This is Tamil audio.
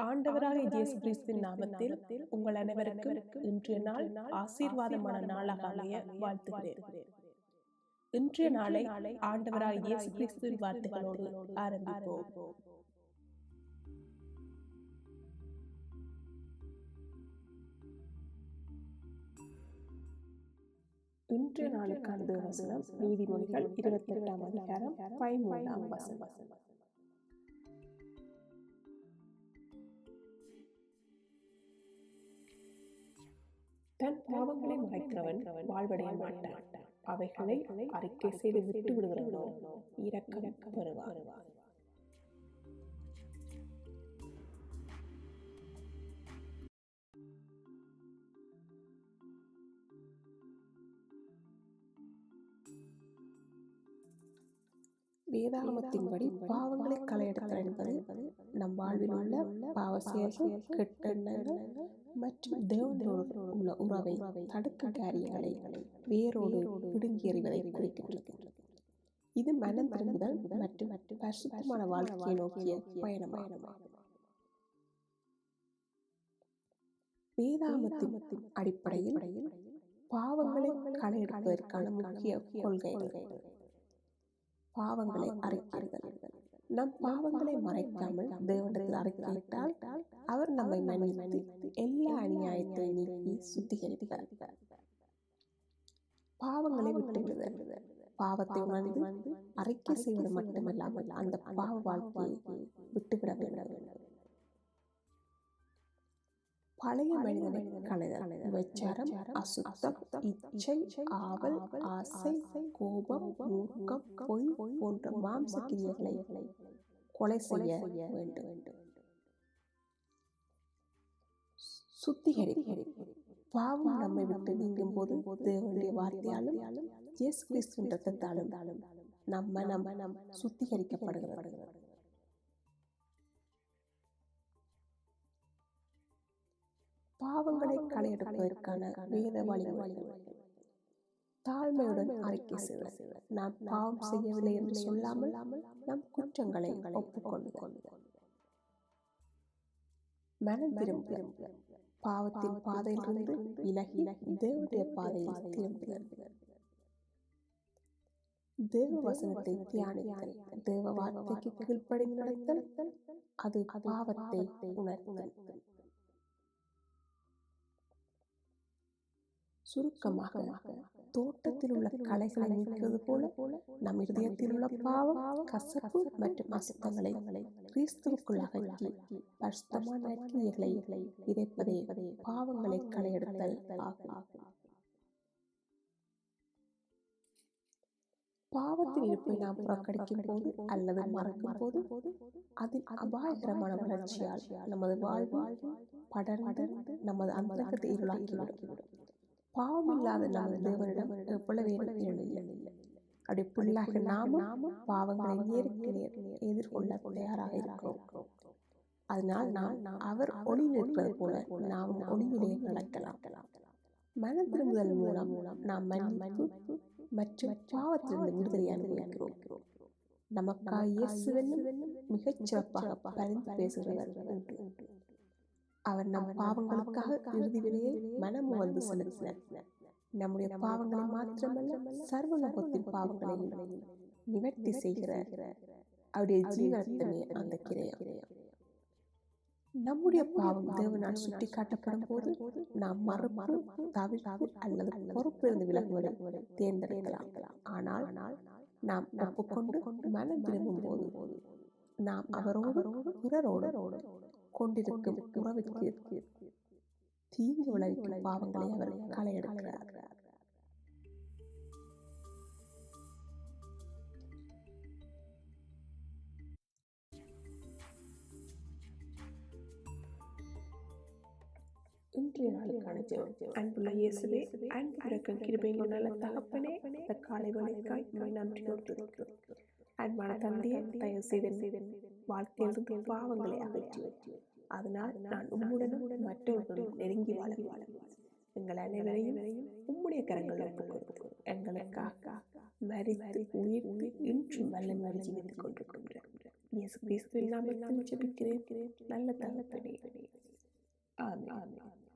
ஆண்டவராகிய இயேசு கிறிஸ்துவின் நாமத்தில் உங்கள் அனைவருக்கும் இன்றைய நாள் ஆசீர்வாதமான நாளாக அமைய வாழ்த்துகிறேன். இன்றைய நாளை ஆண்டவராகிய இயேசு கிறிஸ்துவின் வார்த்தைகளோடு ஆரம்பிப்போம். இன்றைய நாளுக்கான தேவவசனம் நீதிமொழிகள் 28ஆம் அதிகாரம் 13ஆம் வசனம். தன் பாவங்களை மறைக்கிறவன் வாழ்வடைய மாட்டான், அவைகளை அறிக்கை செய்து விட்டு விடுகிறவனோ இரக்கம் பெறுவான். வேதாகமத்தின்படி பாவங்களை களையெடுத்தல் என்பது நம் வாழ்வில் உள்ள பாவ செயல்கள், கெட்ட எண்ணங்கள் மற்றும் தேவனோடு உள்ள உறவை தடுக்கும் காரியங்களை வேரோடு பிடுங்கி எறிவதை குறிக்கின்றது. இது மனம் திரும்புதல் மற்றும் பரிசுத்தமான வாழ்க்கையை நோக்கிய பயணமாகும். வேதாகமத்தின் அடிப்படையில் பாவங்களை களையெடுப்பதற்கான முக்கிய கொள்கைகள்: பாவங்களை அறிக்கையிடுதல். நம் பாவங்களை மறைக்காமல் தேவனிடத்தில் அறிக்கையிட்டால் அவர் நம்மை மன்னித்து எல்லா அநியாயத்தை நீக்கி சுத்திகரிப்பார். பாவங்களை விட்டுவிடுதல். பாவத்தை உணர்ந்து அறிக்கை செய்வது மட்டுமல்லாமல் அந்த பாவ வாழ்க்கையை விட்டுவிட வேண்டும். பழைய மனிதனை களைதல். விபச்சாரம், அசுத்தம், இச்சை, ஆவல், ஆசை, கோபம், மூர்க்கம், பொய் போன்ற மாம்ச கிரியைகளை கொலை செய்ய வேண்டும். சுத்திகரிப்பு. பாவம் நம்மை விட்டு நீங்கும் போது தேவனுடைய வார்த்தையாலும் இயேசு கிறிஸ்துவின் இரத்தத்தாலும் நம் மனம் சுத்திகரிக்கப்படுகிறது. பாவங்களை களையெடுப்பதற்கான வேத வழிமுறைகள்: தாழ்மையுடன் அறிக்கை செய்தல். நாம் பாவம் செய்யவில்லை என்று சொல்லாமல் நம் குற்றங்களை ஒப்புக்கொள்ளுதல். மனம் திரும்புதல். பாவத்தின் பாதையிலிருந்து விலகி தேவனுடைய பாதையில் திரும்புதல். தேவ வசனத்தை தியானித்தல். தேவ வார்த்தைக்கு கீழ்ப்படிந்து நடத்தல். அது பாவத்தை உணர்த்தல். சுருக்கமாக, தோட்டத்தில் உள்ள களைகளை நீக்குவது போல நம் இதயத்தில் உள்ள பாவம், கசப்பு மற்றும் அசுத்தங்களை கிறிஸ்துவுக்குள் அகற்றி பரிசுத்தமான நற்கிரியைகளை விதைப்பதே பாவங்களை களையெடுத்தல் ஆகும். பாவத்தின் இருப்பை நாம் புறக்கணிக்கும் போது அல்லது மறக்கும் போது அதன் அபாயகரமான வளர்ச்சியால் நமது வாழ்வு படர்ந்து நமது அந்தரங்கத்தை இருளாக்கிவிடும். பாவம் இல்லாத நமது தேவனிடம் எவ்வளவு இல்லை. அப்படி பிள்ளையாக நாமும் பாவங்களை நேருக்கு நேர் எதிர்கொள்ள தயாராக இருக்கிறோம். அதனால் அவர் ஒளியில் இருப்பது போல நாம் ஒளியிலே நடக்கலாம். மனம் திரும்புதல் மூலம் நாம் மன்னிப்பு மற்றும் பாவத்திலிருந்து விடுதலை அனுபவிக்கிறோம். நமக்காக இயேசுவென்னும் மிகச் சிறப்பாக பரிந்து பேசுகிறவர் உண்டு. அவர் நம் பாவங்களுக்காக இறுதி விலையை மனம் வந்து செலுத்தினார். நம்முடைய பாவங்களை மாத்திரமல்ல, சர்வலோகத்தின் பாவங்களையும் நிவர்த்தி செய்கிற அவருடைய ஜீவனத்தமே அந்த கிரயம். நம்முடைய பாவம் தேவனால் சுட்டி காட்டப்படும் போது நாம் மறுப்பு, தவிர்ப்பு அல்லது பொறுப்பிலிருந்து விலகுவதை தேர்ந்தெடுக்கலாம். ஆனால் நாம் ஒப்புக்கொண்டு மனம் திரும்பும் போது நாம் அவரோடு பிறரோடு கொண்டிருக்கும் உறவிற்கு தீங்கு விளைவிக்கும் பாவங்களை அவர் களையெடுக்கிறார். இன்றைய நாளுக்கான ஜெபம். அன்புள்ள இயேசுவே, அன்பு இரக்கம் கிருபையும் நல்ல தகப்பனே, இந்த காலை வேளைக்காய் நன்றியோடு துதிக்கிறோம். அன்பான தந்தையே, தயவு செய்து வாழ்க்கையிலிருந்து பாவங்களை அகற்றி, அதனால் நான் உம்முடனும் மற்றவர்களும் நெருங்கி வாழ எங்கள் அனைவரையும் உம்முடைய கரங்கள் ஒப்புக் கொடுத்து எங்களுக்காக மரித்து உயிர்த்து இன்றும் வல்லமை ஜீவித்துக் கொண்டிருக்கின்றோம். இயேசு கிறிஸ்துவின் நாமத்தில் ஜெபிக்கிறேன் நல்ல தகப்பனே. ஆமென்.